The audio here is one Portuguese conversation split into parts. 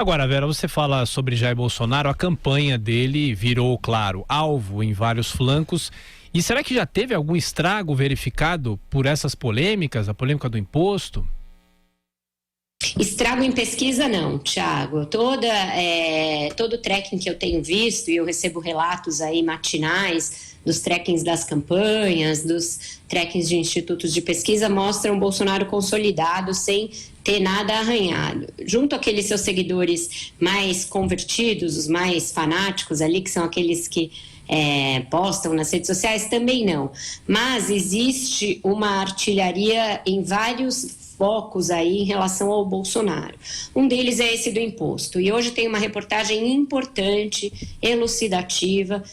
Agora, Vera, você fala sobre Jair Bolsonaro, a campanha dele virou, claro, alvo em vários flancos. E será que já teve algum estrago verificado por essas polêmicas, a polêmica do imposto? Estrago em pesquisa não, Thiago. Todo tracking que eu tenho visto, e eu recebo relatos aí matinais dos trackings das campanhas, dos trackings de institutos de pesquisa, mostram o Bolsonaro consolidado, sem ter nada arranhado. Junto àqueles seus seguidores mais convertidos, os mais fanáticos ali, que são aqueles que postam nas redes sociais, também não. Mas existe uma artilharia em vários focos aí em relação ao Bolsonaro. Um deles é esse do imposto. E hoje tem uma reportagem importante, elucidativa,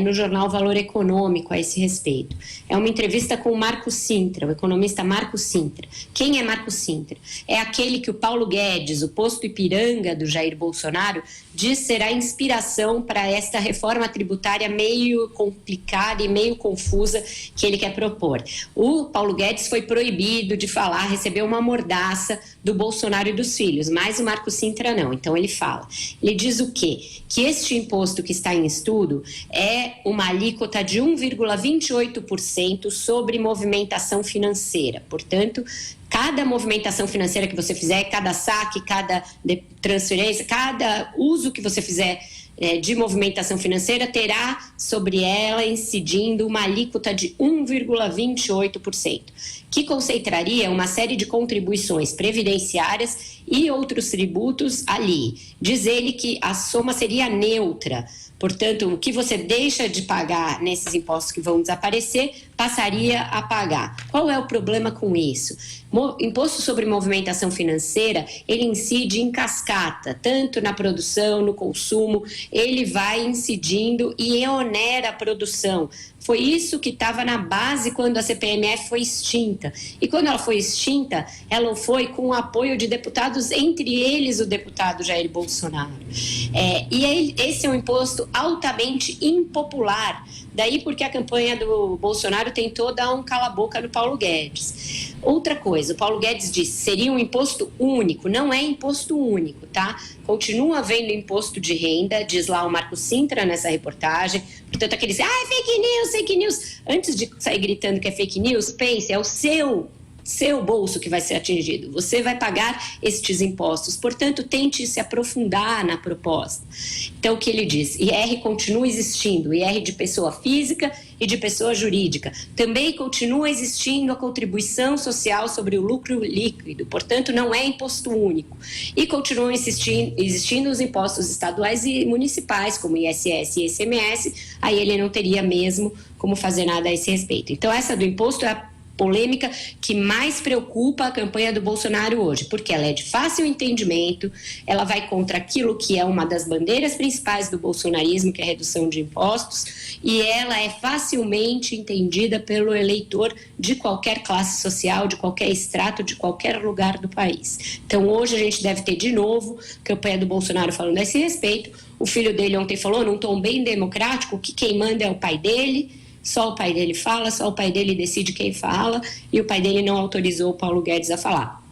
no jornal Valor Econômico a esse respeito. É uma entrevista com o Marco Sintra, o economista Marco Sintra. Quem é Marco Sintra? É aquele que o Paulo Guedes, o posto Ipiranga do Jair Bolsonaro, diz ser a inspiração para esta reforma tributária meio complicada e meio confusa que ele quer propor. O Paulo Guedes foi proibido de falar, recebeu uma mordaça do Bolsonaro e dos filhos, mas o Marco Sintra não. Então ele fala. Ele diz o quê? Que este imposto que está em estudo é uma alíquota de 1,28% sobre movimentação financeira. Portanto, cada movimentação financeira que você fizer, cada saque, cada transferência, cada uso que você fizer de movimentação financeira terá sobre ela incidindo uma alíquota de 1,28%, que concentraria uma série de contribuições previdenciárias e outros tributos ali. Diz ele que a soma seria neutra. Portanto, o que você deixa de pagar nesses impostos que vão desaparecer, passaria a pagar. Qual é o problema com isso? Imposto sobre movimentação financeira, ele incide em cascata, tanto na produção, no consumo, ele vai incidindo e onera a produção. Foi isso que estava na base quando a CPMF foi extinta. E quando ela foi extinta, ela foi com o apoio de deputados, entre eles o deputado Jair Bolsonaro. Esse é um imposto altamente impopular. Daí porque a campanha do Bolsonaro tentou dar um cala-boca no Paulo Guedes. Outra coisa, o Paulo Guedes disse, seria um imposto único. Não é imposto único, tá? Continua havendo imposto de renda, diz lá o Marco Sintra nessa reportagem. Portanto, aqueles, fake news, fake news. Antes de sair gritando que é fake news, pense, é o seu bolso que vai ser atingido. Você vai pagar estes impostos. Portanto, tente se aprofundar na proposta. Então, o que ele diz? IR continua existindo, IR de pessoa física e de pessoa jurídica. Também continua existindo a contribuição social sobre o lucro líquido. Portanto, não é imposto único. E continuam existindo os impostos estaduais e municipais, como ISS e ICMS. Aí ele não teria mesmo como fazer nada a esse respeito. Então, essa do imposto é a polêmica que mais preocupa a campanha do Bolsonaro hoje, porque ela é de fácil entendimento, ela vai contra aquilo que é uma das bandeiras principais do bolsonarismo, que é a redução de impostos, e ela é facilmente entendida pelo eleitor de qualquer classe social, de qualquer extrato, de qualquer lugar do país. Então hoje a gente deve ter de novo a campanha do Bolsonaro falando a esse respeito. O filho dele ontem falou num tom bem democrático que quem manda é o pai dele. Só o pai dele fala, só o pai dele decide quem fala, e o pai dele não autorizou o Paulo Guedes a falar.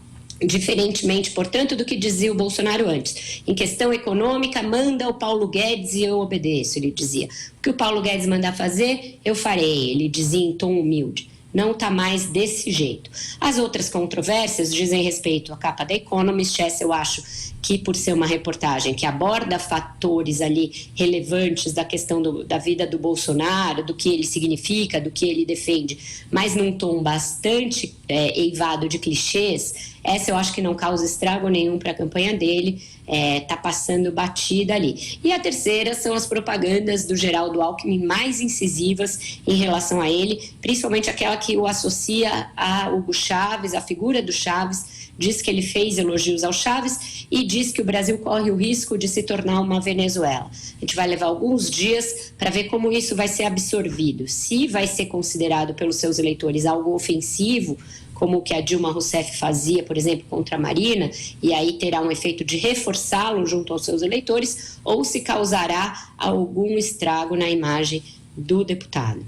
Diferentemente, portanto, do que dizia o Bolsonaro antes. Em questão econômica, manda o Paulo Guedes e eu obedeço, ele dizia. O que o Paulo Guedes mandar fazer, eu farei, ele dizia em tom humilde. Não está mais desse jeito. As outras controvérsias dizem respeito à capa da Economist. Essa eu acho que, por ser uma reportagem que aborda fatores ali relevantes da questão da vida do Bolsonaro, do que ele significa, do que ele defende, mas num tom bastante eivado de clichês, essa eu acho que não causa estrago nenhum para a campanha dele, está passando batida ali. E a terceira são as propagandas do Geraldo Alckmin mais incisivas em relação a ele, principalmente aquela que o associa a Hugo Chávez, a figura do Chávez, diz que ele fez elogios ao Chávez e diz que o Brasil corre o risco de se tornar uma Venezuela. A gente vai levar alguns dias para ver como isso vai ser absorvido, se vai ser considerado pelos seus eleitores algo ofensivo, como o que a Dilma Rousseff fazia, por exemplo, contra a Marina, e aí terá um efeito de reforçá-lo junto aos seus eleitores, ou se causará algum estrago na imagem do deputado.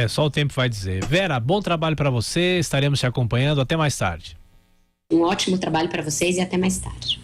Só o tempo vai dizer. Vera, bom trabalho para você, estaremos te acompanhando, até mais tarde. Um ótimo trabalho para vocês e até mais tarde.